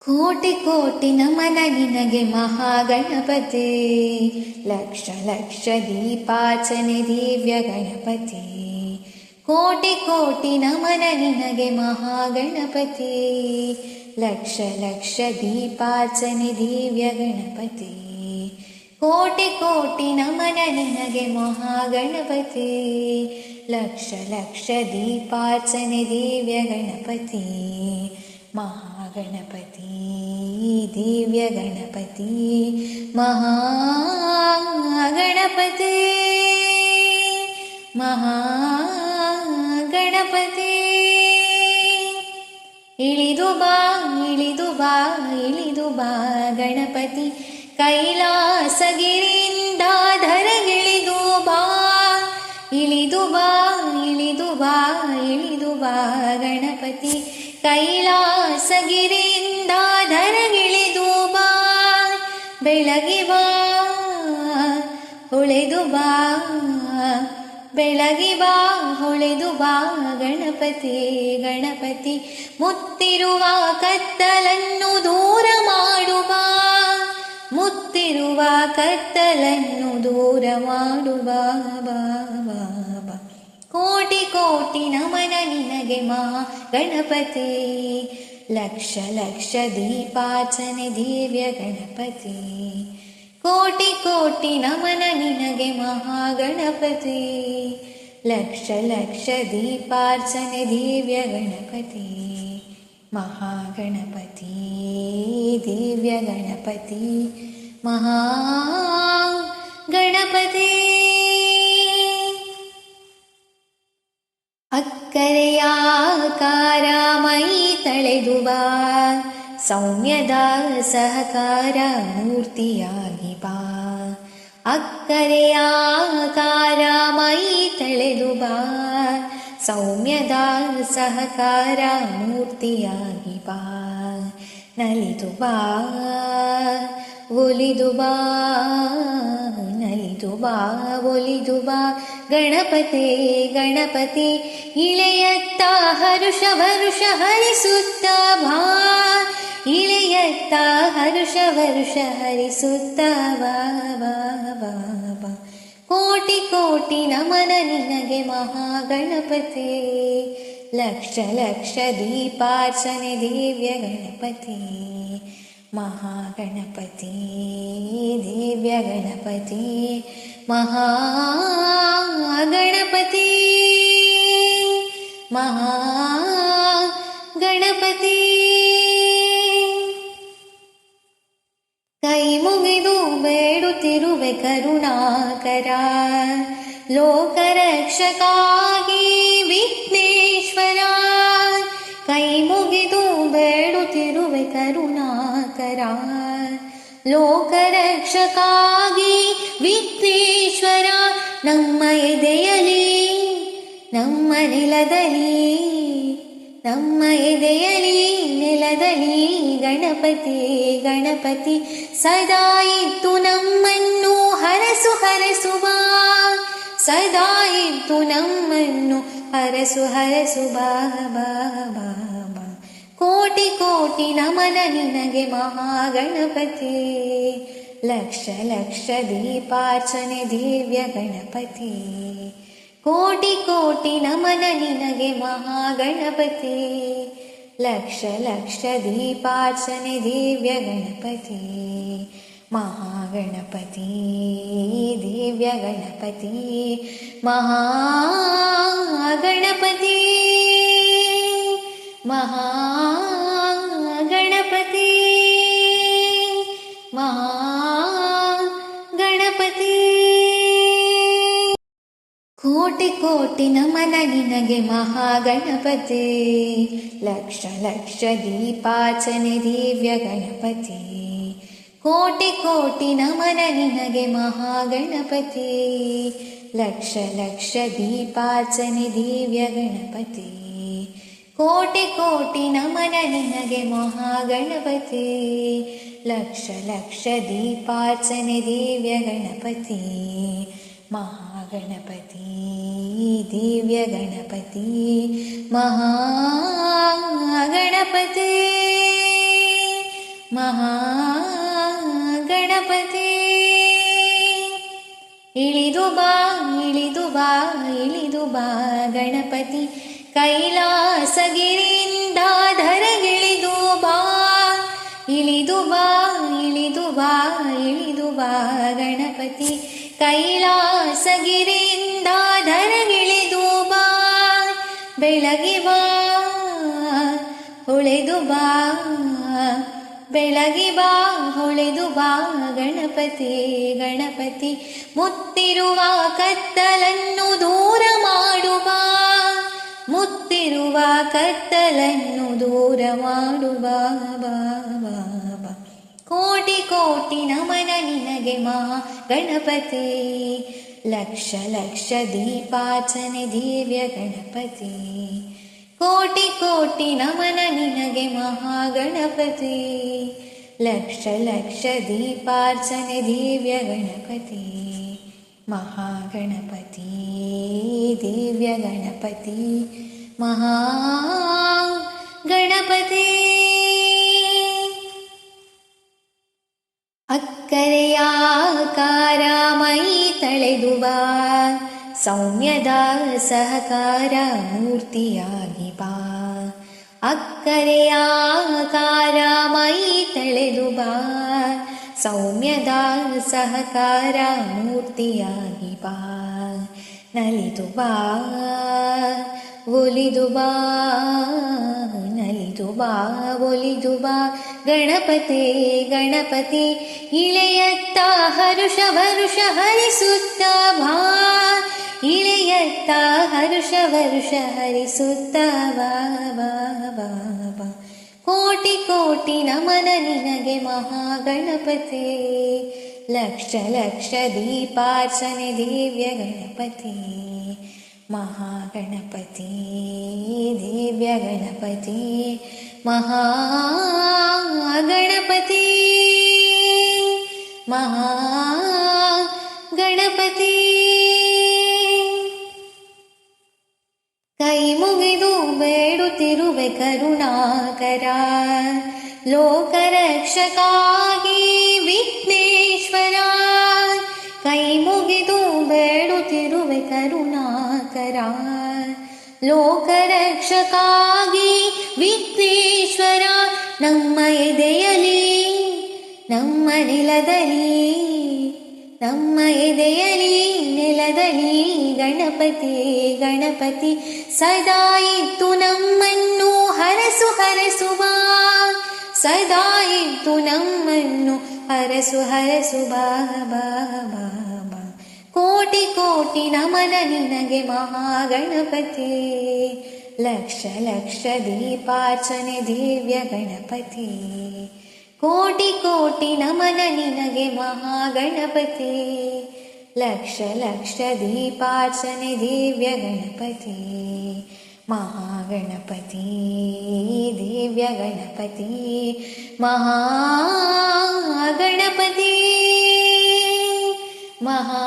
ಕೋಟಿ ಕೋಟಿ ನಮನ ನಿನಗೆ ಮಹಾಗಣಪತಿ, ಲಕ್ಷ ಲಕ್ಷ ದೀಪಾರ್ಚನೆ ದಿವ್ಯ ಗಣಪತಿ. ಕೋಟಿ ಕೋಟಿ ನಮನ ನಿನಗೆ ಮಹಾಗಣಪತಿ, ಲಕ್ಷ ಲಕ್ಷ ದೀಪಾರ್ಚನೆ ದಿವ್ಯ ಗಣಪತಿ. ಕೋಟಿ ಕೋಟಿ ನಮನ ನಿನಗೆ ಮಹಾಗಣಪತಿ, ಲಕ್ಷ ಲಕ್ಷ ದೀಪಾರ್ಚನೆ ದಿವ್ಯ ಗಣಪತಿ. ಮಹಾಗಣಪತಿ ದಿವ್ಯ ಗಣಪತಿ, ಮಹಾಗಣಪತಿ ಮಹಾಗಣಪತಿ. ಇಳಿದು ಬಾ ಇಳಿದು ಬಾ ಇಳಿದು ಬಾ ಗಣಪತಿ, ಕೈಲಾಸಗಿರಿಯಿಂದ ಧರೆಗಿಳಿದು ಬಾ. ಇಳಿದು ಬಾ ಇಳಿದು ಬಾ ಇಳಿದು ಬಾ ಗಣಪತಿ, ಕೈಲಾಸಗಿರಿಯಿಂದ ಧರೆಗಿಳಿದು ಬಾ. ಬೆಳಗಿ ಬಾ ಹೊಳೆದು ಬಾ, ಬೆಳಗಿ ಬಾ ಹೊಳೆದು ಬಾ ಗಣಪತಿ ಗಣಪತಿ. ಮುತ್ತಿರುವ ಕತ್ತಲನ್ನು ದೂರ ಮಾಡುವ, ಮುತ್ತಿರುವ ಕತ್ತಲನ್ನು ದೂರ ಮಾಡುವ ಬಾ ಬಾ ಬಾ. ಕೋಟಿ ಕೋಟಿ ನಮನ ನಿನಗೆ ಮಹಾಗಣಪತಿ, ಲಕ್ಷ ಲಕ್ಷ ದೀಪಾರ್ಚನೆ ದಿವ್ಯ ಗಣಪತಿ. ಕೋಟಿ ಕೋಟಿ ನಮನ ನಿನಗೆ ಮಹಾಗಣಪತಿ, ಲಕ್ಷ ಲಕ್ಷ ದೀಪಾರ್ಚನೆ ದಿವ್ಯ ಗಣಪತಿ. ಮಹಾಗಣಪತಿ ದಿವ್ಯ ಗಣಪತಿ, ಮಹಾಗಣಪತಿ. ಅಕ್ಕರೆಯ ಆಕಾರ ಮೈ ತಳೆದು ಬಾ, ಸೌಮ್ಯದ ಸಹಕಾರ ಮೂರ್ತಿಯಾಗಿ ಬಾ. ಅಕ್ಕರೆಯ ಆಕಾರ ಮೈ ತಳೆದು ಬಾ, ಸೌಮ್ಯದ ಸಹಕಾರ ಮೂರ್ತಿಯಾಗಿ ಬಾ. ನಲಿದು ಬಾ ಒಲಿದು ಬಾ, ನಲಿದು ಬಾ ಒಲಿದು ಬಾ ಗಣಪತಿ ಗಣಪತಿ. ಇಳೆಯತ್ತ ಹರುಷ ವರುಷ ಹರಿಸುತ್ತ ಬಾ, ಇಳೆಯತ್ತ ಹರುಷ ವರುಷ ಹರಿಸುತ್ತ ಬಾ ಬಾ ಬಾ ಬಾ. ಕೋಟಿ ಕೋಟಿ ನಮನ ನಿನಗೆ ಮಹಾಗಣಪತಿ, ಲಕ್ಷ ಲಕ್ಷ ದೀಪಾರ್ಚನೆ ದಿವ್ಯ ಗಣಪತಿ. ಮಹಾಗಣಪತಿ ದಿವ್ಯ ಗಣಪತಿ, ಮಹಾಗಣಪತಿ ಮಹಾಗಣಪತಿ. ಕೈ ಮುಗಿದು ಬೇಡುತ್ತಿರುವೆ ಕರುಣಾಕರ, ಲೋಕರಕ್ಷಕಾಗಿ ವಿಘ್ನೇಶ್ವರ. ಕೈ ಮುಗಿದು ಬೇಡುತ್ತಿರುವೆ ಕರುಣಾಕರ, ಲೋಕರಕ್ಷಕಾಗಿ ವಿಘ್ನೇಶ್ವರ. ನಮ್ಮ ಎದೆಯಲಿ ನಮ್ಮ ನೆಲದಲ್ಲಿ, ನಮ್ಮ ಎದೆಯಲಿ ನೆಲದಲ್ಲಿ ಗಣಪತಿ ಗಣಪತಿ. ಸದಾ ಇದ್ದು ನಮ್ಮನ್ನು ಹರಸು ಹರಸು ಬಾ, ಸದಾ ಇದ್ದು ನಮ್ಮನ್ನು ಹರಸು ಹರಸು ಬಾ ಬಾ ಬಾ ಬಾ. ಕೋಟಿ ಕೋಟಿ ನಮನ ನಿನಗೆ ಮಹಾಗಣಪತಿ, ಲಕ್ಷ ಲಕ್ಷ ದೀಪಾರ್ಚನೆ ದಿವ್ಯ ಗಣಪತಿ. ಕೋಟಿ ಕೋಟಿ ನಮನ ನಿನಗೆ ಮಹಾಗಣಪತಿ, ಲಕ್ಷ ಲಕ್ಷ ದೀಪಾರ್ಚನೆ ದಿವ್ಯ ಗಣಪತಿ. ಮಹಾಗಣಪತಿ ದಿವ್ಯ ಗಣಪತಿ, ಮಹಾಗಣಪತಿ ಮಹಾಗಣಪತಿ ಮಹಾಗಣಪತಿ. ಕೋಟಿ ಕೋಟಿ ನಮನ ನಿನಗೆ ಮಹಾಗಣಪತಿ, ಲಕ್ಷ ಲಕ್ಷ ದೀಪಾರ್ಚನೆ ದಿವ್ಯ ಗಣಪತಿ. ಕೋಟಿ ಕೋಟಿ ನಮನ ನಿನಗೆ ಮಹಾಗಣಪತಿ, ಲಕ್ಷ ಲಕ್ಷ ದೀಪಾರ್ಚನೆ ದಿವ್ಯ ಗಣಪತಿ. ಕೋಟಿ ಕೋಟಿ ನಮನ ನಿನಗೆ ಮಹಾಗಣಪತಿ, ಲಕ್ಷ ಲಕ್ಷ ದೀಪಾರ್ಚನೆ ದಿವ್ಯ ಗಣಪತಿ. ಮಹಾಗಣಪತಿ ದಿವ್ಯ ಗಣಪತಿ, ಮಹಾಗಣಪತಿ ಮಹಾಗಣಪತಿ. ಇಳಿದು ಬಾ ಇಳಿದು ಬಾ ಇಳಿದು ಬಾ ಗಣಪತಿ, ಕೈಲಾಸಗಿರಿಯಿಂದ ಧರೆಗಿಳಿದು ಬಾ. ಇಳಿದು ಬಾ ಇಳಿದು ಬಾ ಇಳಿದು ಬಾ ಗಣಪತಿ, ಕೈಲಾಸಗಿರಿಯಿಂದ ಧರೆಗಿಳಿದು ಬಾ. ಬೆಳಗಿ ಬಾ ಹೊಳೆದು ಬಾ, ಬೆಳಗಿ ಬಾ ಹೊಳೆದು ಬಾ ಗಣಪತಿ ಗಣಪತಿ. ಮುತ್ತಿರುವ ಕತ್ತಲನ್ನು ದೂರ ಮಾಡುವ, ಮುತ್ತಿರುವ ಕತ್ತಲನ್ನು ದೂರ ಮಾಡುವ ಬಾ ಬಾ ಬಾ. ಕೋಟಿ ಕೋಟಿ ನಮನ ನಿನಗೆ ಮಹಾ ಗಣಪತಿ, ಲಕ್ಷ ಲಕ್ಷ ದೀಪಾರ್ಚನೆ ದಿವ್ಯ ಗಣಪತಿ. ಕೋಟಿ ಕೋಟಿ ನಮನ ನಿನಗೆ ಮಹಾಗಣಪತಿ, ಲಕ್ಷ ಲಕ್ಷ ದೀಪಾರ್ಚನೆ ದಿವ್ಯ ಗಣಪತಿ. ಮಹಾಗಣಪತಿ ದಿವ್ಯ ಗಣಪತಿ ಮಹಾಗಣಪತಿ. ಅಕ್ಕರೆಯ ಆಕಾರ ಮೈ ತಳೆದು ಬಾ, ಸೌಮ್ಯದ ಸಹಕಾರ ಮೂರ್ತಿಯಾಗಿ ಬಾ. ಅಕ್ಕರೆಯ ಆಕಾರ ಮೈ ತಳೆದು ಬಾ, ಸೌಮ್ಯದ ಸಹಕಾರ ಮೂರ್ತಿಯಾಗಿ ಬಾ. ನಲಿದು ಬಾ ಒಲಿದು ಬಾ, ನಲಿದು ಬಾ ಒಲಿದು ಬಾ ಗಣಪತಿ ಗಣಪತಿ. ಇಳೆಯತ್ತ ಹರುಷ ವರುಷ ಹರಿಸುತ್ತ ಬಾ, ಇಳೆಯತ್ತ ಹರುಷ ವರುಷ ಹರಿಸುತ್ತ ಬಾ ಬಾ ಬಾ ಬಾ. ಕೋಟಿ ಕೋಟಿ ನಮನ ನಿನಗೆ ಮಹಾಗಣಪತಿ, ಲಕ್ಷ ಲಕ್ಷ ದೀಪಾರ್ಚನೆ ದಿವ್ಯ ಗಣಪತಿ. ಮಹಾಗಣಪತಿ ದಿವ್ಯ ಗಣಪತಿ ಮಹಾಗಣಪತಿ ಮಹಾಗಣಪತಿ. ಕೈ ಮುಗಿದು ಬೇಡುತ್ತಿರುವೆ ಕರುಣಾಕರ, ಲೋಕರಕ್ಷಕಾಗಿ ವಿಘ್ನೇಶ್ವರ. ಕೈ ಮುಗಿದು ಬೇಡುತ್ತಿರುವೆ ಕರುಣಾಕರ, ಲೋಕರಕ್ಷಕಾಗಿ ವಿಘ್ನೇಶ್ವರ. ನಮ್ಮ ಎದೆಯಲಿ ನಮ್ಮ ನೆಲದಲ್ಲಿ, ನಮ್ಮ ಎದೆಯಲಿ ನೆಲದಲ್ಲಿ ಗಣಪತಿ ಗಣಪತಿ. ಸದಾ ಇದ್ದು ನಮ್ಮನ್ನು ಹರಸು ಹರಸುವ, ಸದಾ ಇದ್ದು ನಮ್ಮನ್ನು ಹರಸು ಹರಸು ಬಾ ಬಾ ಬಾ ಬಾ. ಕೋಟಿ ಕೋಟಿ ನಮನ ನಿನಗೆ ಮಹಾಗಣಪತಿ, ಲಕ್ಷ ಲಕ್ಷ ದೀಪಾರ್ಚನೆ ದಿವ್ಯ ಗಣಪತಿ. ಕೋಟಿ ಕೋಟಿ ನಮನ ನಿನಗೆ ಮಹಾಗಣಪತಿ, ಲಕ್ಷ ಲಕ್ಷ ದೀಪಾರ್ಚನೆ ದಿವ್ಯ ಗಣಪತಿ. ಮಹಾಗಣಪತಿ ದಿವ್ಯ ಗಣಪತಿ ಮಹಾಗಣಪತಿ ಮಹಾ